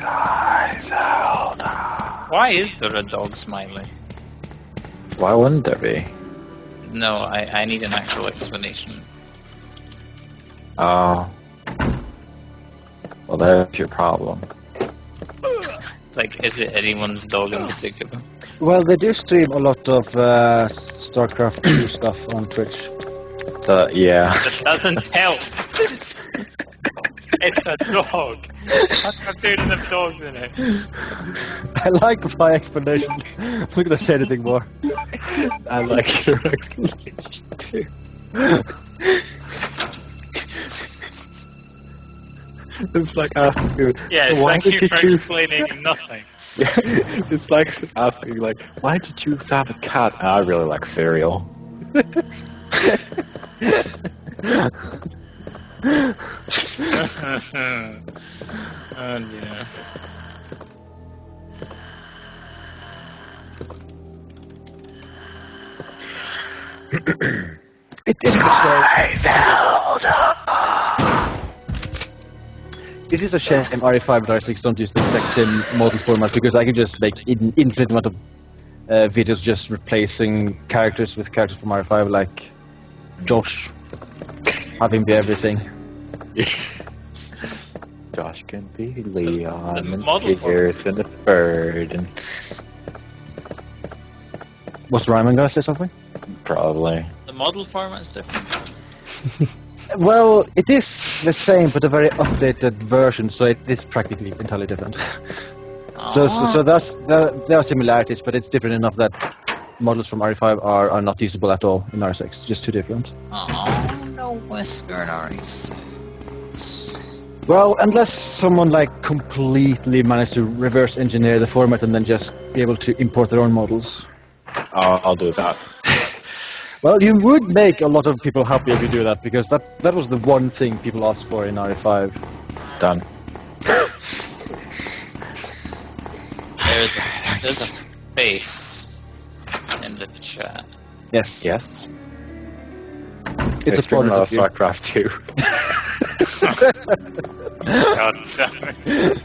Guys, hold on. Why is there a dog smiley? Why wouldn't there be? No, I need an actual explanation. Oh. Well, that's your problem. Like, is it anyone's dog in particular? Well, they do stream a lot of StarCraft 2 stuff on Twitch. Yeah. That doesn't help. It's a dog. What cartoon have dogs in it? I like my explanation. I'm not gonna say anything more. I like your explanation too. It's like asking you. Yeah, so it's why like did you you for choose? explaining nothing. It's like asking, like, why did you choose to have a cat? I really like cereal. Oh dear. It is It is a shame RE5 and RE6 don't use the exact same model format, because I can just make an infinite amount of videos just replacing characters with characters from RE5, like Josh, have him be everything. Josh can be Leon The and model Pierce and a bird and Was Ryman gonna say something? probably. The model format's different. Well, it is the same, but a very updated version, so it is practically entirely different. So there are similarities, but it's different enough that models from RE5 are not usable at all in RE6, just too different. Oh, no Wesker in RE6. Well, unless someone like completely managed to reverse engineer the format and then just be able to import their own models. I'll do that. Well, you would make a lot of people happy if you do that, because that was the one thing people asked for in RE5. Done. There's a face in the chat. Yes. Yes. It's a streaming product of you. StarCraft 2. God damn it.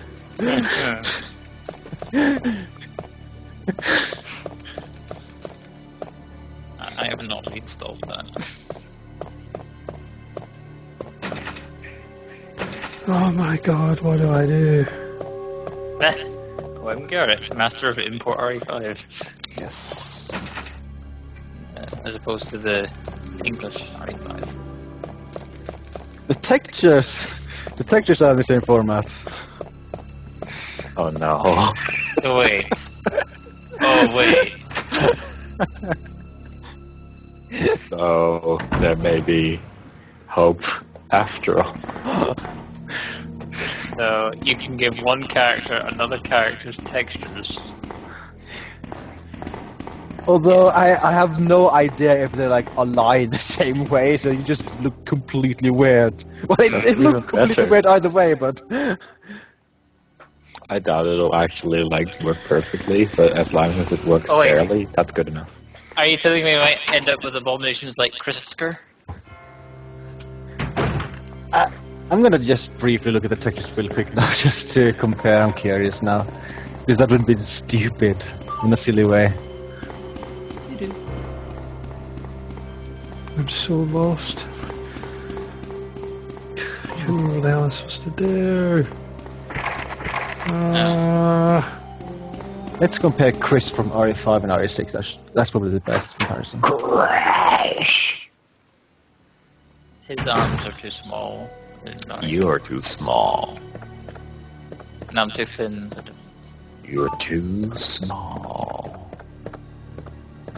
I have not installed that. Oh my god, what do I do? Oh, I'm Garrett, master of import RE5. Yes. As opposed to the English RE5. The textures are in the same format. Oh no. Oh, wait. Oh, wait. So there may be hope after all. So you can give one character another character's textures. Although I have no idea if they like align the same way, so you just look completely weird. Well, it Even looked completely better. weird either way, but I doubt it'll actually like work perfectly, but as long as it works Oh, wait. fairly, that's good enough. Are you telling me we might end up with abominations like Krisker? I'm gonna just briefly look at the textures real quick now, just to compare. I'm curious now, because that would be stupid in a silly way. I'm so lost. I can't remember what the hell I'm supposed to do. Let's compare Chris from RE5 and RE6. That's probably the best comparison. Crash! His arms are too small. You're too small. And I'm too thin. So You're too small.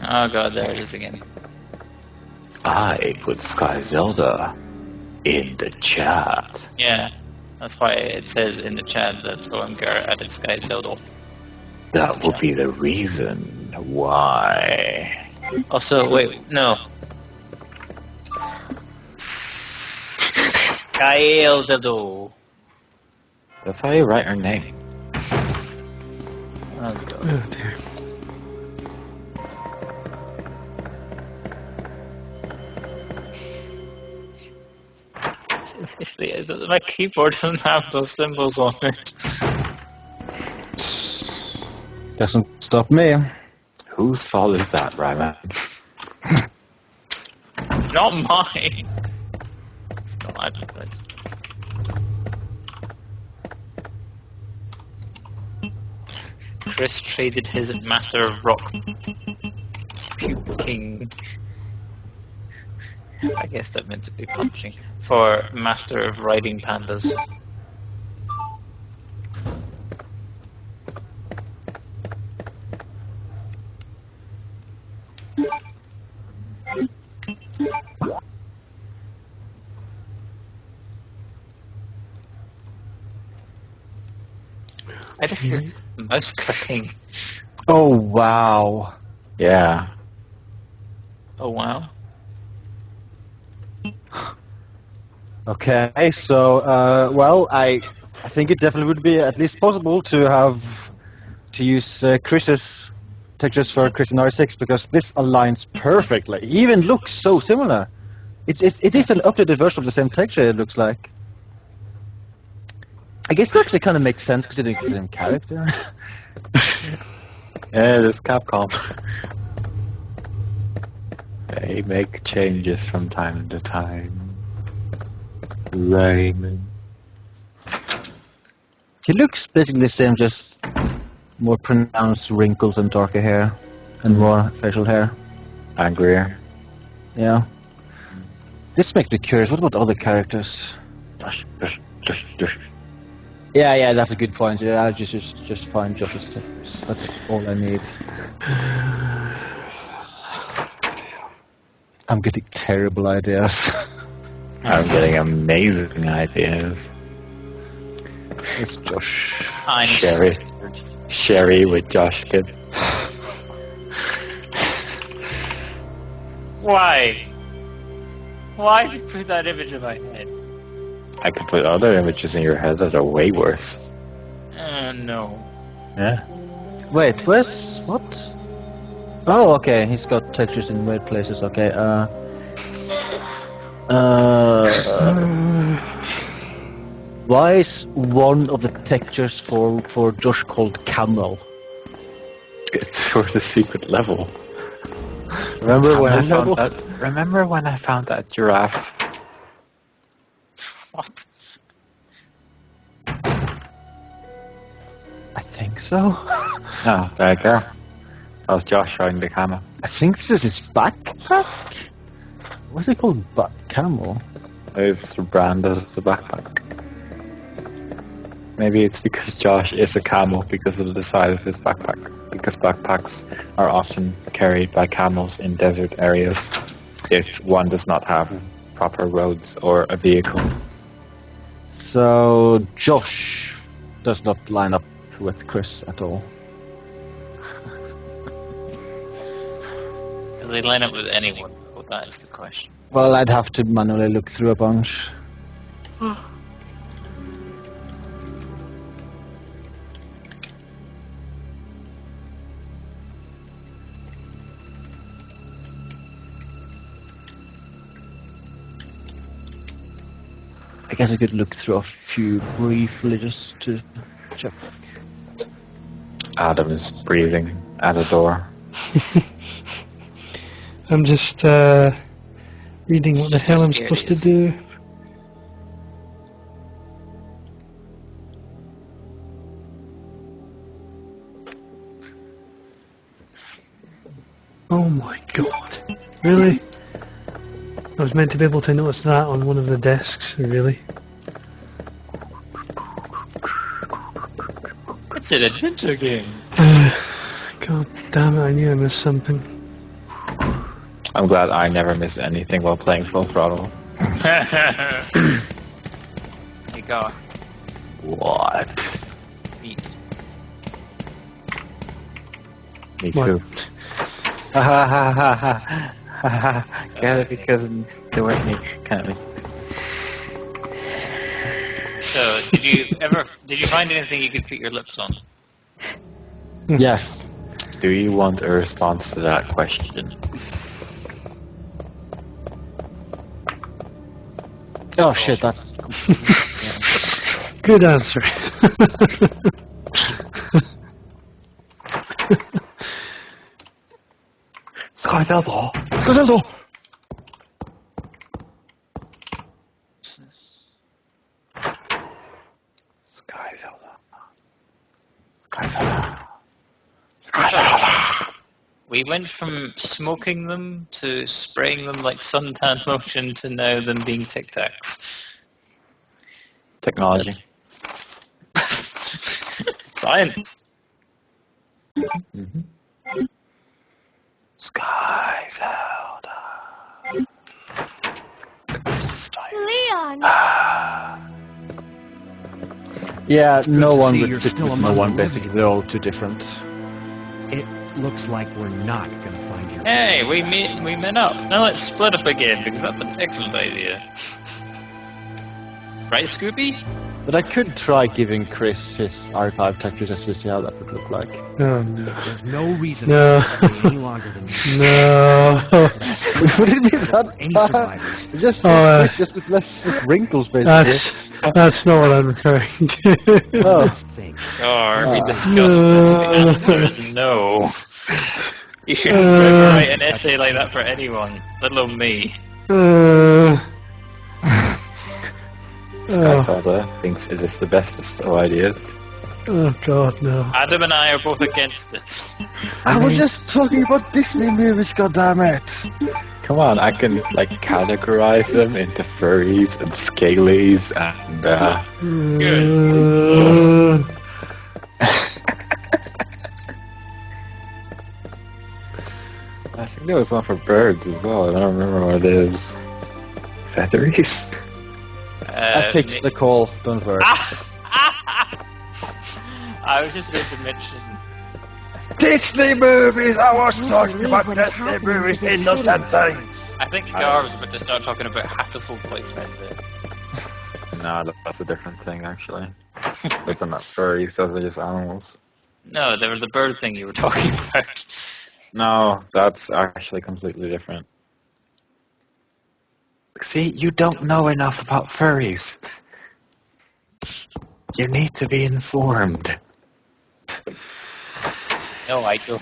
oh god, there it is again. I put Sky Zelda in the chat. Yeah, that's why it says in the chat that OM Garrett added Sky Zelda. That will be the reason why. Also, wait, no. Sky Zelda. That's how you write her name. Oh god. Oh dear. Seriously, my keyboard doesn't have those symbols on it. Doesn't stop me. Whose fault is that, Ryman? Not mine. It's not advertised. Chris traded his Master of Rock King. I guess that meant to be punching. For Master of Riding Pandas. I just hear mouse clicking. Oh wow. Yeah. Oh wow. Okay, so well, I think it definitely would be at least possible to use Chris's textures for Chris and R6 because this aligns perfectly. It even looks so similar. It is an updated version of the same texture. It looks like. I guess it actually kind of makes sense considering it's the same character. Yeah, this Capcom. They make changes from time to time. Raymond. He looks basically the same, just more pronounced wrinkles and darker hair, and more facial hair. Angrier. Yeah. This makes me curious. What about other characters? Yeah, that's a good point. Yeah, I'll just find Josh's tips. That's all I need. I'm getting terrible ideas. I'm getting amazing ideas. It's Josh. I'm Sherry. scared. Sherry with Josh Kid. Why? Why did you put that image in my head? I could put other images in your head that are way worse. No. Yeah. Wait, where's what? Oh, okay. He's got textures in weird places. Okay. Why is one of the textures for Josh called camel? It's for the secret level. Remember when I Camel found level? Remember when I found that giraffe? What? I think so. Oh, there you go. That was Josh riding the camel. I think this is his backpack. What's it called? Camel. It's branded as the backpack. Maybe it's because Josh is a camel because of the size of his backpack. Because backpacks are often carried by camels in desert areas if one does not have proper roads or a vehicle. So Josh does not line up with Chris at all. Does he line up with anyone? Well, that is the question. Well, I'd have to manually look through a bunch. I guess I could look through a few briefly just to check. Adam is breathing at a door. I'm just reading what the hell I'm supposed to do. Oh my god. Really? I was meant to be able to notice that on one of the desks, really? It's an adventure game. God damn it, I knew I missed something. I'm glad I never miss anything while playing Full Throttle. There you go. What? Beat. Me What? too. Ha ha ha ha ha. Get it because they weren't me. Kind of. So, did you find anything you could put your lips on? Yes. Do you want a response to that question? Oh shit, that's... Good answer. Sky Delta! Sky Delta! Sky Zelda. Sky Zelda. Sky Zelda. We went from smoking them to spraying them like suntan lotion to now them being Tic Tacs. Technology. Science. Mm-hmm. Sky Zelda. Leon! Yeah, no to one see would you're fit still with no among the one, living. basically. They're all too different. It looks like we're not gonna find your... Hey, we met up. Now let's split up again because that's an excellent idea. Right, Scooby? But I could try giving Chris his R5 tech just to see how that would look like. Oh no. There's no reason No. for us to stay any longer than this. No. Would it be that Any bad? survivors. Just, Oh, just with less wrinkles, basically. That's not what I'm referring to. Oh. This thing. Oh, we Ah. discussed this. The answer is no. You shouldn't ever write an essay like that for anyone, let alone me. Sky Oh. Zelda thinks it is the bestest of ideas. Oh god, no. Adam and I are both against it. I was just talking about Disney movies, goddammit! Come on, I can like categorize them into furries and scalies and I think there was one for birds as well. I don't remember what it is. Featheries? I fixed the call, don't worry. I was just going to mention. Disney movies! I was talking believe about what is Disney happening to movies, this innocent city. things! I think Gar was about to start talking about Hatterful Boyfriend. No, that's a different thing actually. Those are not furries, those are just animals. No, they were the bird thing you were talking about. No, that's actually completely different. See, you don't know enough about furries. You need to be informed. No, I don't.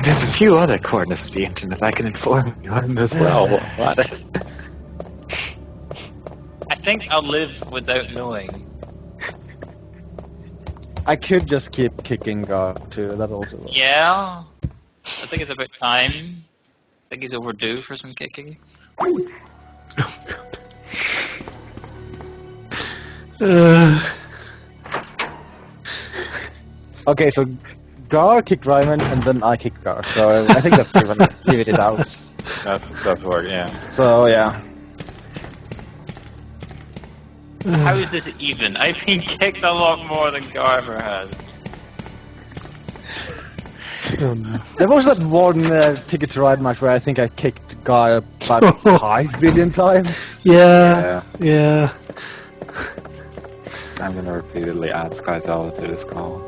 There's a few other corners of the internet I can inform you on as well. What? I think I'll live without knowing. I could just keep kicking God too, that also works. Yeah, I think it's about time. I think he's overdue for some kicking. Okay, so Gar kicked Ryman and then I kicked Gar, so I think that's given it out. That does work, yeah. So yeah. How is it even? I've been kicked a lot more than Gar ever has. Oh no. There was that one Ticket to Ride match where I think I kicked Gar about 5 billion times. Yeah, yeah. I'm gonna repeatedly add Sky Zelda to this call.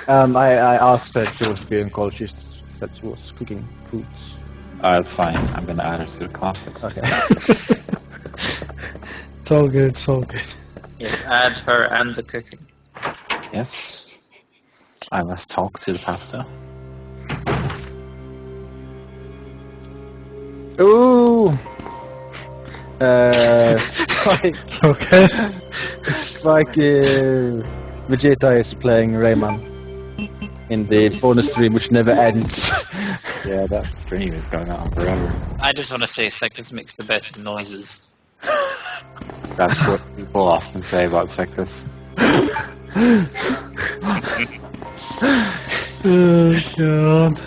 I asked her if she was being called, she said she was cooking foods. That's fine, I'm gonna add her to the call. Okay. It's all good, it's all good. Yes, add her and the cooking. Yes. I must talk to the pasta. Ooh! Spike. Okay. Spike Vegeta is playing Rayman in the bonus stream which never ends. Yeah, that stream is going on forever. I just want to say Sectus makes the best noises. That's what people often say about Sectus. Oh god.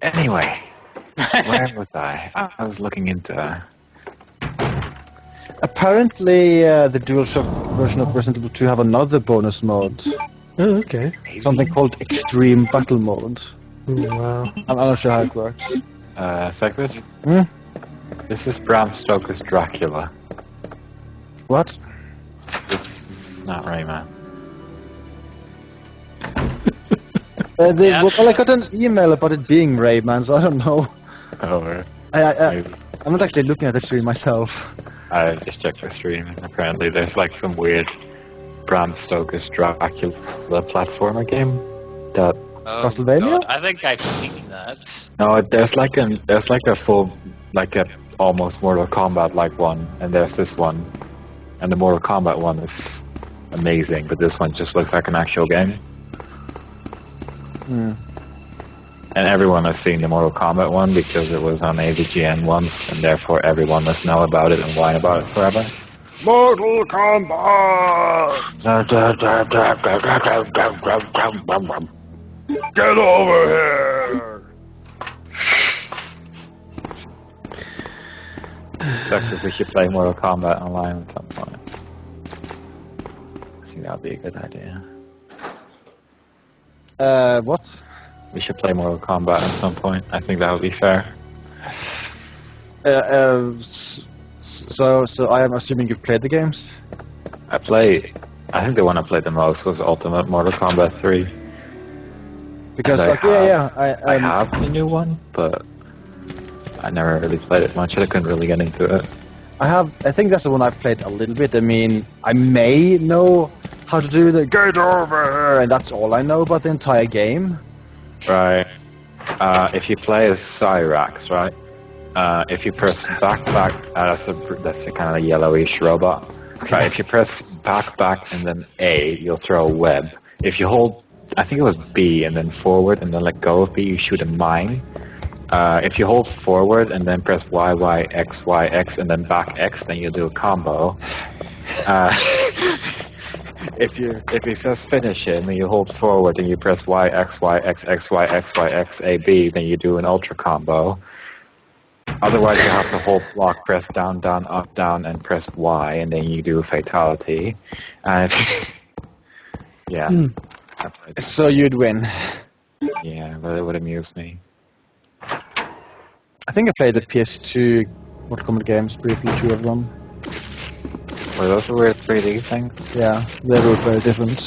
Anyway, where was I? I was looking into... Apparently the DualShock version of Resident Evil 2 have another bonus mode. Oh, okay. Something called Extreme Battle Mode. Oh, wow. I'm not sure how it works. Sectus? Hmm? This is Bram Stoker's Dracula. What? This is not Rayman. Yeah. Well, I got an email about it being Rayman, so I don't know. Oh, I'm not actually looking at the stream myself. I just checked the stream, and apparently there's like some weird Bram Stoker's Dracula platformer game. That Oh, Castlevania? God, I think I've seen that. no, there's like a full like a almost Mortal Kombat like one, and there's this one, and the Mortal Kombat one is amazing, but this one just looks like an actual game. Hmm. And everyone has seen the Mortal Kombat one because it was on AVGN once, and therefore everyone must know about it and whine about it forever. Mortal Kombat! Get over here! Sucks as we should play Mortal Kombat online at some point. I think that would be a good idea. What? We should play Mortal Kombat at some point. I think that would be fair. So I am assuming you've played the games? I think the one I played the most was Ultimate Mortal Kombat 3. Because, And like, yeah, I have the new one, but I never really played it much. I couldn't really get into it. I think that's the one I've played a little bit. I mean, I may know how to do the get over here, and that's all I know about the entire game. Right. If you play as Cyrax, right? If you press back, that's a kind of yellowish robot. Okay. Right. If you press back, and then A, you'll throw a web. If you hold, I think it was B, and then forward, and then let go of B, you shoot a mine. If you hold forward and then press Y, X, and then back X, then you'll do a combo. If it says finish him and you hold forward and you press Y, X, A, B, then you do an ultra combo. Otherwise, you have to hold block, press down, up, down, and press Y, and then you do a fatality. Yeah. So you'd win. Yeah, but it would amuse me. I think I played the PS2 Mortal Kombat games briefly, 2 of them. Were those the weird 3D things? Yeah, they were very different.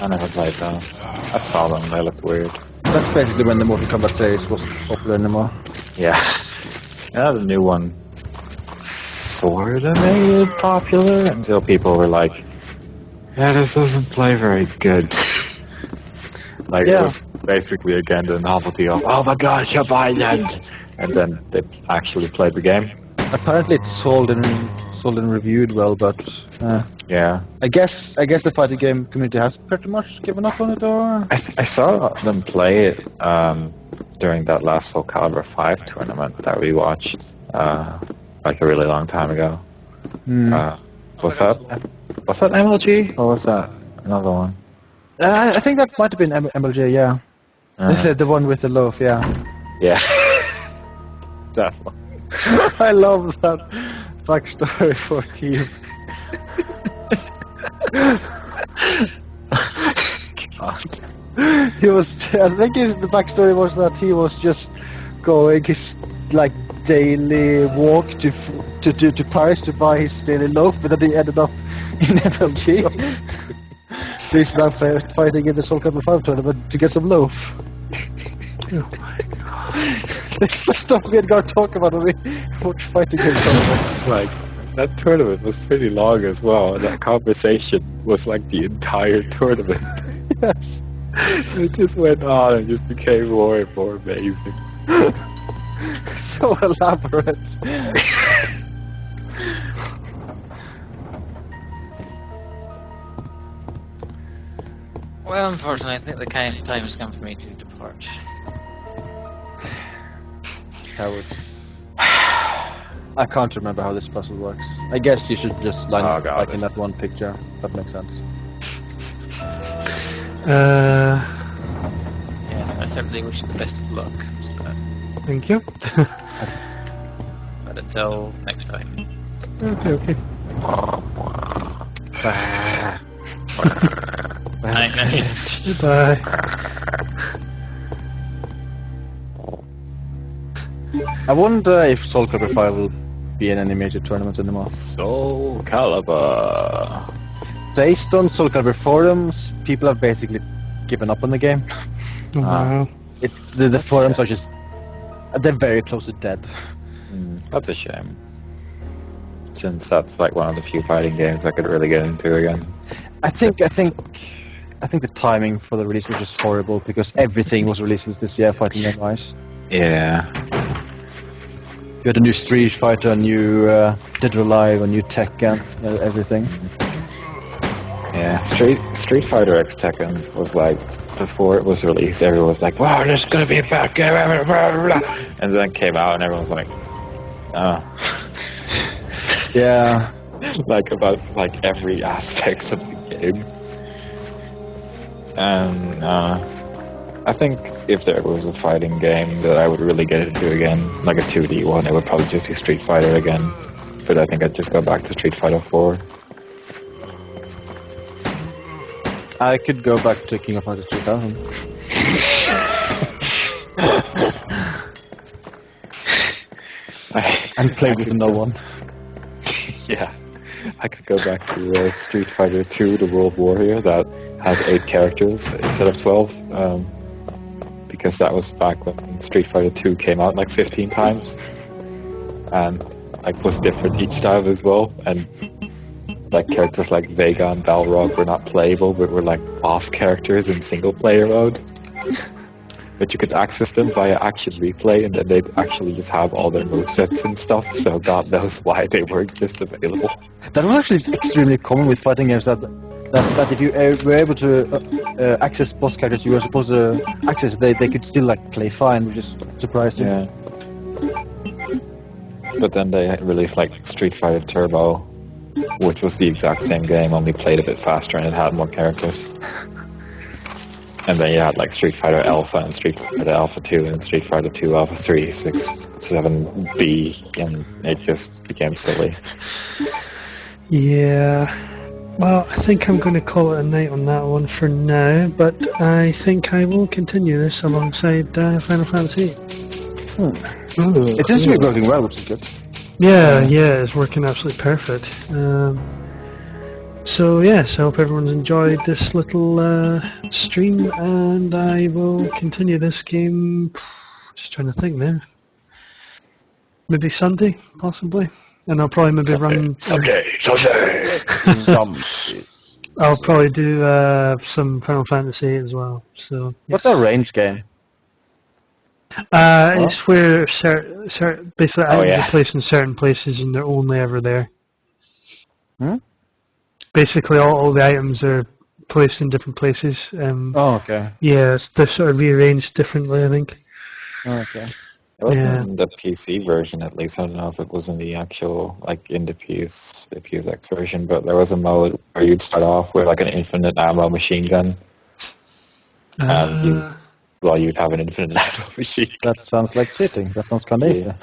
I never played those. I saw them, they looked weird. That's basically when the Mortal Kombat series wasn't popular anymore. Yeah. Yeah, the new one sorta made it popular until people were like, yeah, this doesn't play very good. Like, Yeah. it was basically again the novelty of, oh my gosh, you're violent! And then they actually played the game. Apparently it's sold and reviewed well, but Yeah. I guess the fighting game community has pretty much given up on it, or I saw them play it during that last Soul Calibur 5 tournament that we watched like a really long time ago. Was that MLG or was that another one? I think that might have been MLJ. Yeah, this is the one with the loaf. Yeah, Yeah. That one. I love that backstory for Keith. God. He was. I think the backstory was that he was just going his like daily walk to Paris to buy his daily loaf, but then he ended up in MLG. So he's now fighting in the Soul Calibur 5 tournament to get some loaf. Oh my god. Let's stop me and go talk about it. Watch fighting game tournament. Like, that tournament was pretty long as well, and that conversation was like the entire tournament. Yes. It just went on and just became more and more amazing. So elaborate. Well, unfortunately, I think the time has come for me to depart. Howard. I can't remember how this puzzle works. I guess you should just line Oh, up God, like in this- that one picture. That makes sense. Yes, I certainly wish you the best of luck. Thank you. But until next time. Okay. Night, night. Goodbye. I wonder if Soul Calibur 5 will be in any major tournaments anymore. Soul Calibur. Based on Soul Calibur forums, people have basically given up on the game. Oh, wow. The forums are just... They're very close to dead. That's a shame. Since that's like one of the few fighting games I could really get into again. I think the timing for the release was just horrible because everything was released this year, fighting game wise. Yeah. You had a new Street Fighter, a new Dead or Alive, a new Tekken, everything. Yeah, Street Fighter X Tekken was like, before it was released, everyone was like, wow, there's gonna be a bad game, blah, blah, blah. And then it came out and everyone was like, oh. Yeah. Like about like every aspect of the game. And I think if there was a fighting game that I would really get into again, like a 2D one, it would probably just be Street Fighter again. But I think I'd just go back to Street Fighter 4. I could go back to King of Fighters 2000. And play with no one. Yeah. I could go back to Street Fighter 2, the World Warrior, that has 8 characters instead of 12. Because that was back when Street Fighter 2 came out like 15 times. And like was different each time as well. And like characters like Vega and Balrog were not playable, but were like boss characters in single player mode. But you could access them via Action Replay, and then they'd actually just have all their movesets and stuff, so God knows why they weren't just available. That was actually extremely common with fighting games, that if you were able to access boss characters you were supposed to access, they could still like play fine, which is surprising. Yeah. But then they released like Street Fighter Turbo, which was the exact same game, only played a bit faster and it had more characters. And then you had like Street Fighter Alpha and Street Fighter Alpha 2 and Street Fighter 2 Alpha 3, 6, 7B, and it just became silly. Yeah. Well, I think I'm going to call it a night on that one for now, but I think I will continue this alongside Final Fantasy. It seems to be working well, which is good. Yeah, it's working absolutely perfect. So yes, I hope everyone's enjoyed this little stream, and I will continue this game. Just trying to think now. Maybe Sunday, possibly, and I'll probably maybe run. Someday. I'll probably do some Final Fantasy as well. So. What's a range game? It's where basically items are placed in certain places and they're only ever there. Basically, all the items are placed in different places. Okay. Yeah, they're sort of rearranged differently, I think. Okay. It wasn't in the PC version, at least. I don't know if it was in the actual, like, in the PSX version, but there was a mode where you'd start off with, like, an infinite ammo machine gun. And you'd have an infinite ammo machine gun. That sounds like cheating. That sounds kind of easy.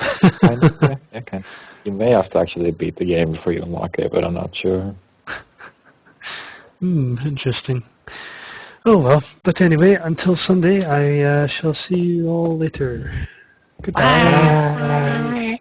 Kind of, yeah, kind of. You may have to actually beat the game before you unlock it, but I'm not sure. Interesting. Oh well, but anyway, until Sunday, I shall see you all later. Goodbye. Bye.